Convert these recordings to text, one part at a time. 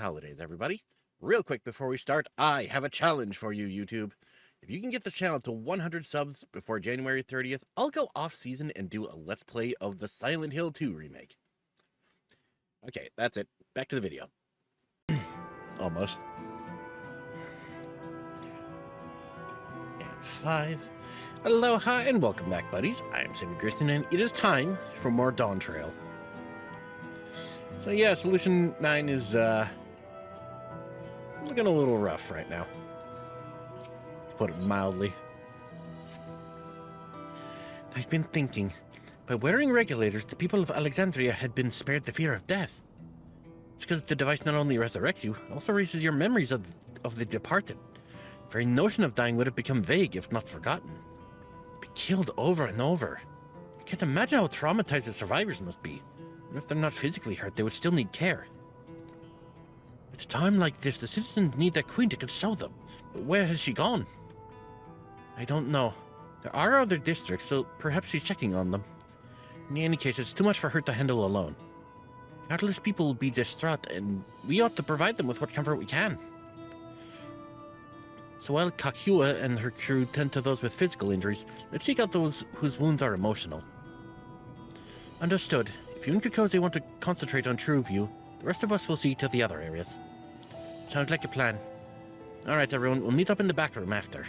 holidays, everybody. Real quick before we start, I have a challenge for you, YouTube. If you can get the channel to 100 subs before January 30th, I'll go off-season and do a Let's Play of the Silent Hill 2 remake. Okay, that's it. Back to the video. Almost. And 5. Aloha and welcome back, buddies. I am Sammy, Grayson, and it is time for more Dawntrail. So yeah, Solution 9 is, looking a little rough right now, to put it mildly. I've been thinking, by wearing regulators, the people of Alexandria had been spared the fear of death. It's because the device not only resurrects you, it also erases your memories of the departed. The very notion of dying would have become vague, if not forgotten. Be killed over and over. I can't imagine how traumatized the survivors must be. And if they're not physically hurt, they would still need care. At a time like this, the citizens need their queen to console them. But where has she gone? I don't know. There are other districts, so perhaps she's checking on them. In any case, it's too much for her to handle alone. Countless people will be distraught, and we ought to provide them with what comfort we can. So while Kakua and her crew tend to those with physical injuries, let's seek out those whose wounds are emotional. Understood. If you and Kakose want to concentrate on True View, the rest of us will see to the other areas. Sounds like a plan. Alright everyone, we'll meet up in the back room after.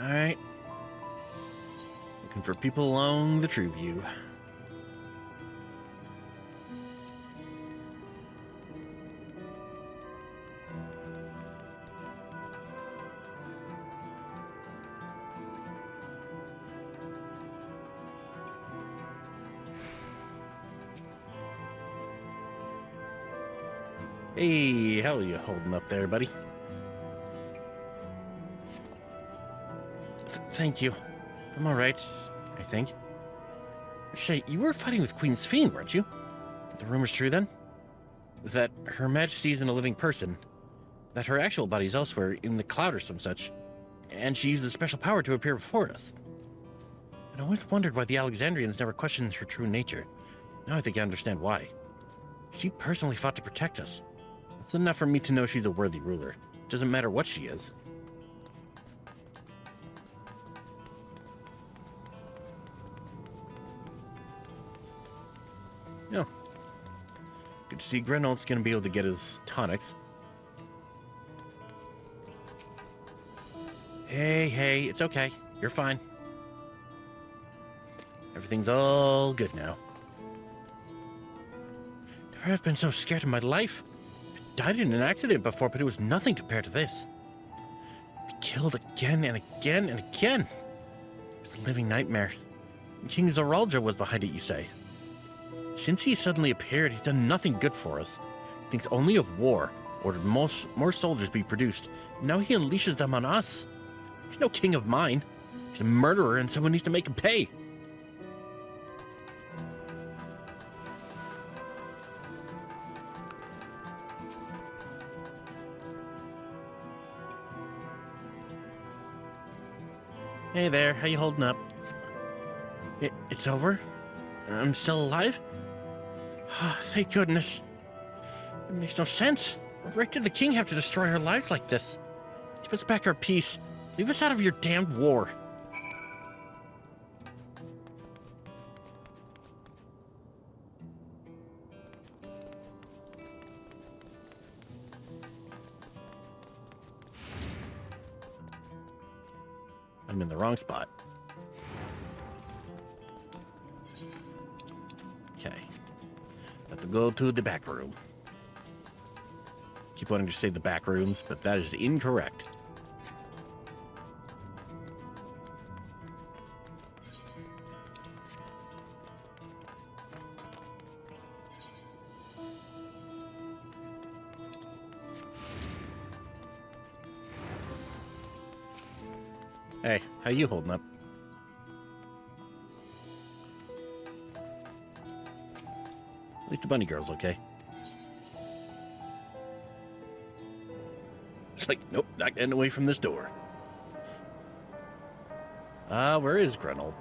Alright. Looking for people along the True View. Hey, how are you holding up there, buddy? Thank you. I'm alright, I think. Say, you were fighting with Queen's Fiend, weren't you? The rumor's true, then? That Her Majesty isn't a living person. That her actual body's elsewhere, in the cloud or some such. And she used a special power to appear before us. And I always wondered why the Alexandrians never questioned her true nature. Now I think I understand why. She personally fought to protect us. That's enough for me to know she's a worthy ruler. Doesn't matter what she is. Yeah. Good to see Grenald's gonna be able to get his tonics. Hey, it's okay. You're fine. Everything's all good now. Never have been so scared in my life. Died in an accident before, but it was nothing compared to this. Be killed again and again and again. It's a living nightmare. King Zoralja was behind it, you say? Since he suddenly appeared, he's done nothing good for us. He thinks only of war, ordered more soldiers be produced. Now he unleashes them on us. He's no king of mine. He's a murderer, and someone needs to make him pay. Hey there, how you holding up? It's over? I'm still alive? Oh, thank goodness. It makes no sense. What right did the king have to destroy our lives like this? Give us back our peace. Leave us out of your damned war. I'm in the wrong spot. Okay. Have to go to the back room. Keep wanting to say the back rooms, but that is incorrect. Hey, how you holding up? At least the bunny girl's okay. It's like, nope, not getting away from this door. Where is Grenold?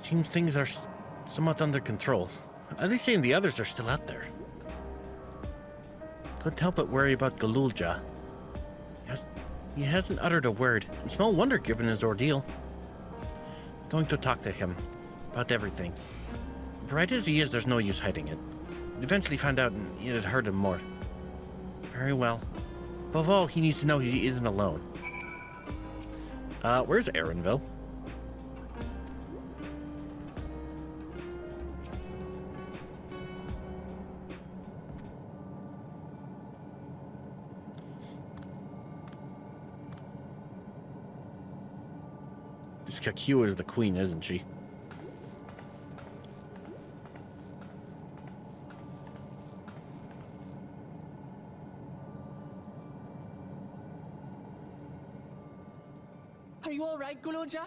Seems things are somewhat under control. At least saying the others are still out there. Couldn't help but worry about Galulja. He hasn't uttered a word, and small wonder given his ordeal. Going to talk to him about everything. Bright as he is, there's no use hiding it. He eventually found out and it had hurt him more. Very well. Above all, he needs to know he isn't alone. Where's Aaronville? This Kakua is the queen, isn't she? Are you all right, Guloja?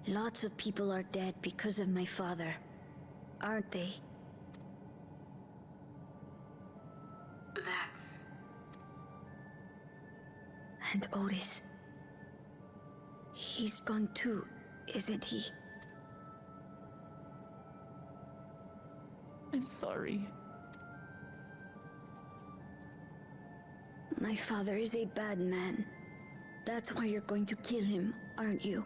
Lots of people are dead because of my father, aren't they? That's... And Otis. He's gone too, isn't he? I'm sorry. My father is a bad man. That's why you're going to kill him, aren't you?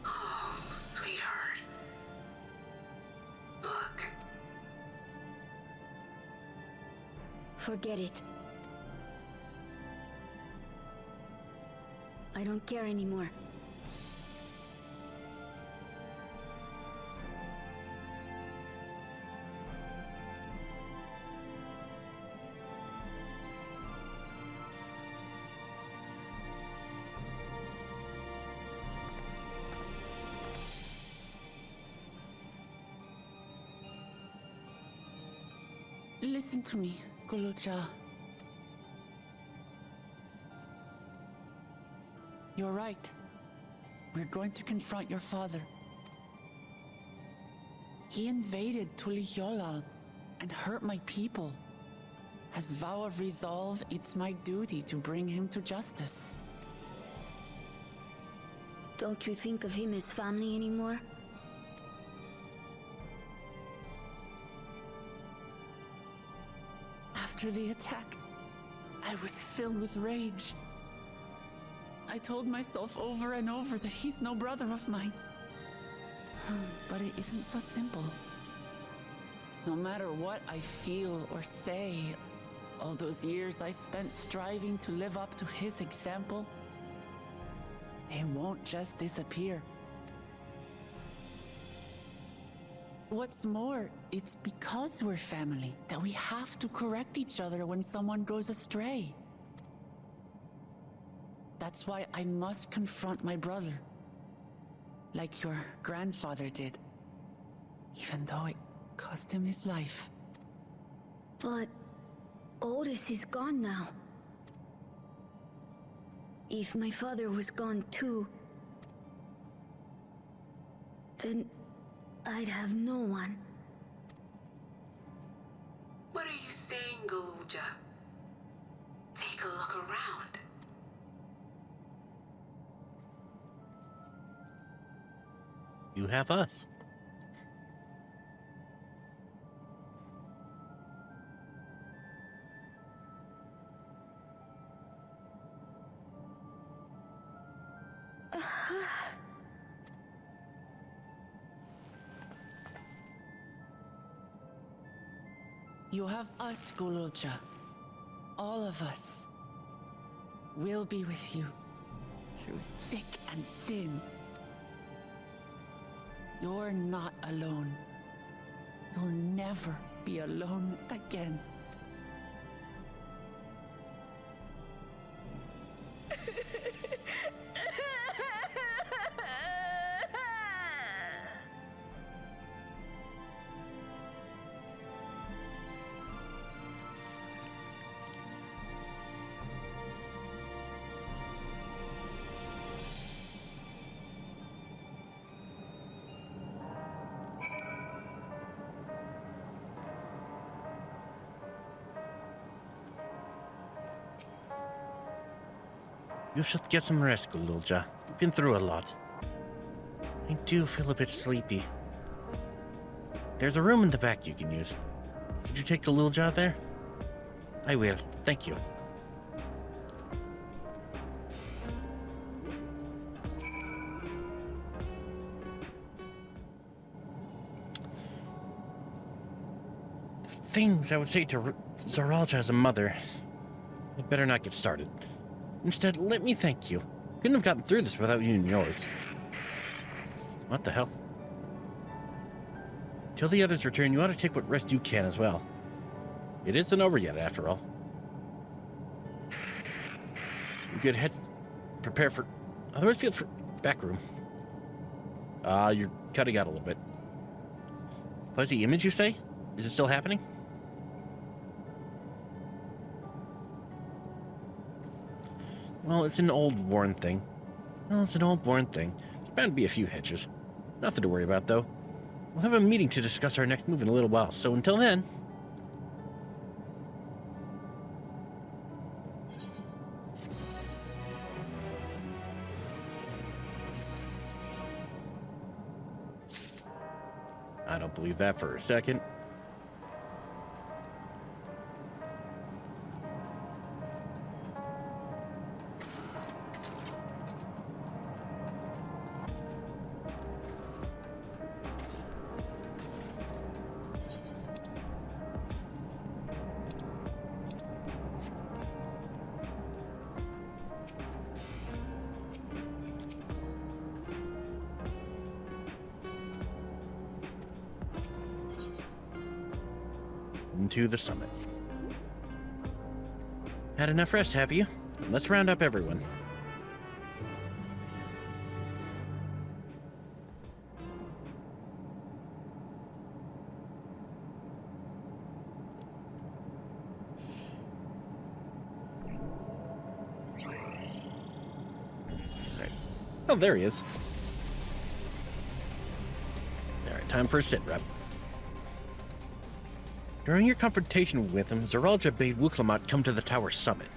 Oh, sweetheart. Look. Forget it. I don't care anymore. Listen to me, Guloja. You're right. We're going to confront your father. He invaded Tulihyolal and hurt my people. As vow of resolve, it's my duty to bring him to justice. Don't you think of him as family anymore? After the attack, I was filled with rage. I told myself over and over that he's no brother of mine. But it isn't so simple. No matter what I feel or say, all those years I spent striving to live up to his example, they won't just disappear. What's more, it's because we're family that we have to correct each other when someone goes astray. That's why I must confront my brother, like your grandfather did, even though it cost him his life. But Otis is gone now. If my father was gone too, then I'd have no one. What are you saying, Galulja? Take a look around. You have us. You have us, Guloja. All of us. We'll be with you, through thick and thin. You're not alone. You'll never be alone again. You should get some rest, Gululja. You've been through a lot. I do feel a bit sleepy. There's a room in the back you can use. Could you take Gululja there? I will, thank you. Things I would say to Zoralja as a mother. I'd better not get started. Instead, let me thank you. Couldn't have gotten through this without you and yours. What the hell? Till the others return, you ought to take what rest you can as well. It isn't over yet, after all. You could head... prepare for... otherwise feel for... back room. You're cutting out a little bit. Fuzzy image, you say? Is it still happening? Well, it's an old worn thing. There's bound to be a few hitches. Nothing to worry about, though. We'll have a meeting to discuss our next move in a little while, so until then... I don't believe that for a second. Into the summit. Had enough rest, have you? Let's round up everyone. Right. Oh, there he is. Alright, time for a sit rep. During your confrontation with him, Zoralja bade Wuklamat come to the tower's summit.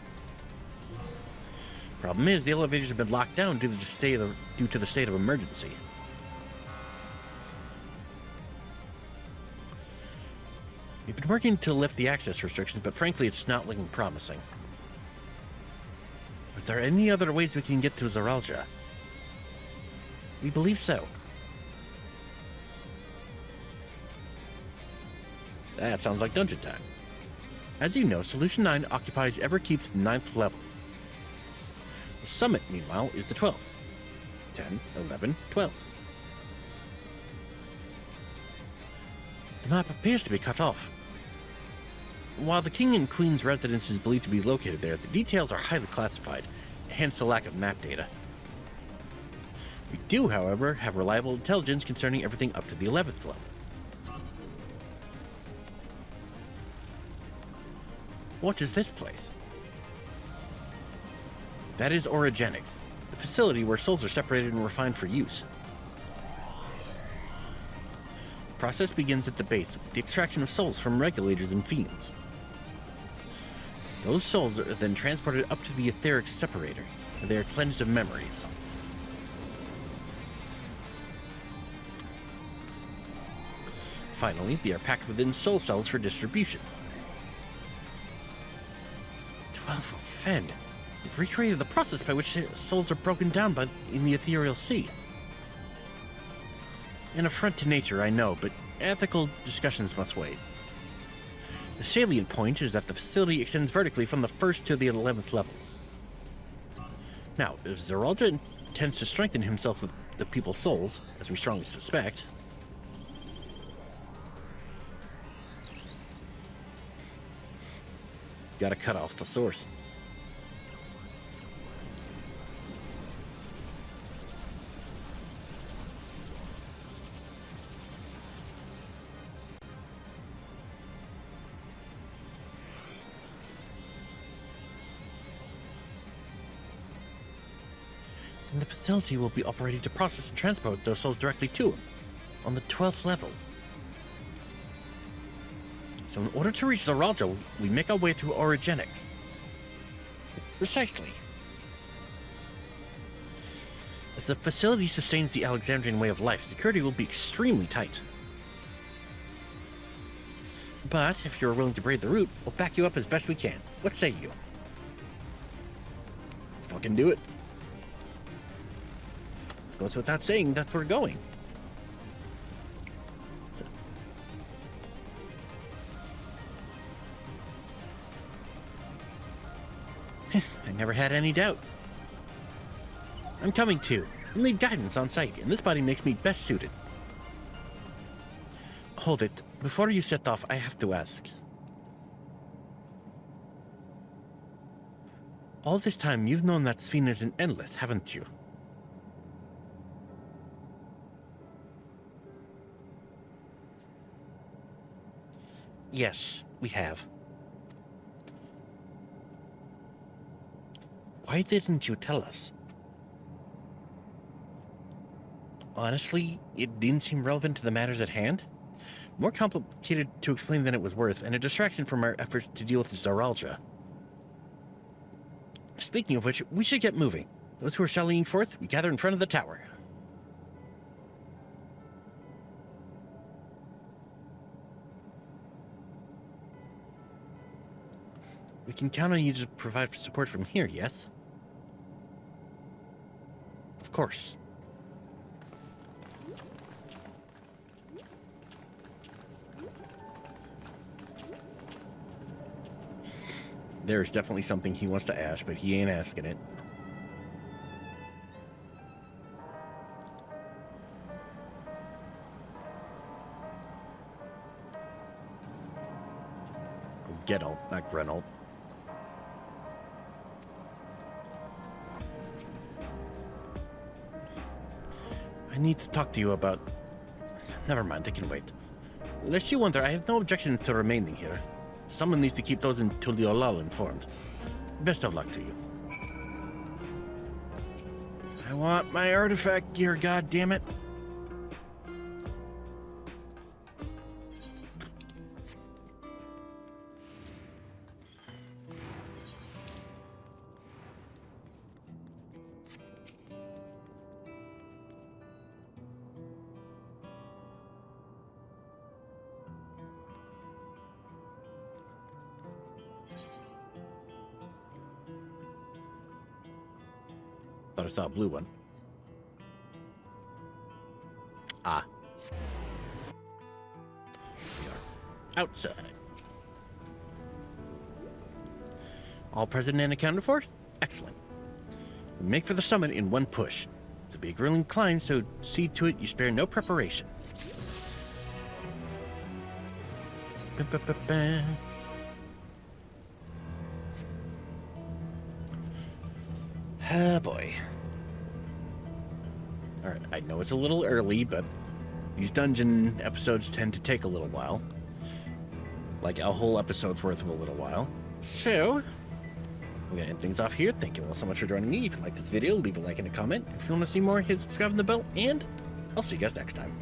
Problem is, the elevators have been locked down due to the state of emergency. We've been working to lift the access restrictions, but frankly, it's not looking promising. Are there any other ways we can get to Zoralja? We believe so. That sounds like dungeon time. As you know, Solution 9 occupies Everkeep's 9th level. The summit, meanwhile, is the 12th. 10, 11, 12. The map appears to be cut off. While the King and Queen's residence is believed to be located there, the details are highly classified, hence the lack of map data. We do, however, have reliable intelligence concerning everything up to the 11th level. What is this place? That is Origenics, the facility where souls are separated and refined for use. The process begins at the base with the extraction of souls from regulators and fiends. Those souls are then transported up to the etheric separator, where they are cleansed of memories. Finally, they are packed within soul cells for distribution. 12 Fend. They've recreated the process by which souls are broken down in the ethereal sea. An affront to nature, I know, but ethical discussions must wait. The salient point is that the facility extends vertically from the 1st to the 11th level. Now, if Zoralja intends to strengthen himself with the people's souls, as we strongly suspect, gotta cut off the source. And the facility will be operating to process and transport those souls directly to him, on the 12th level. So in order to reach Zoralja, we make our way through Origenics. Precisely. As the facility sustains the Alexandrian way of life, security will be extremely tight. But if you're willing to brave the route, we'll back you up as best we can. What say you? Fucking do it. Goes without saying, that's where we're going. I never had any doubt. I'm coming too. I need guidance on site, and this body makes me best suited. Hold it. Before you set off, I have to ask. All this time, you've known that Sphene is an endless, haven't you? Yes, we have. Why didn't you tell us? Honestly, it didn't seem relevant to the matters at hand. More complicated to explain than it was worth, and a distraction from our efforts to deal with Zaralja. Speaking of which, we should get moving. Those who are sallying forth, we gather in front of the tower. We can count on you to provide support from here, yes? Of course. There's definitely something he wants to ask, but he ain't asking it. Gettle, not Grennel. I need to talk to you about... Never mind, I can wait. Lest you wonder, I have no objections to remaining here. Someone needs to keep those in Tuliolal informed. Best of luck to you. I want my artifact gear, goddammit. Thought I saw a blue one. Ah. We are outside. All present and accounted for? Excellent. We make for the summit in one push. It's a big grueling climb, so see to it you spare no preparation. Ba-ba-ba-ba. Ah, boy. Alright, I know it's a little early, but these dungeon episodes tend to take a little while. Like a whole episode's worth of a little while. So, we're gonna end things off here. Thank you all so much for joining me. If you like this video, leave a like and a comment. If you want to see more, hit subscribe and the bell, and I'll see you guys next time.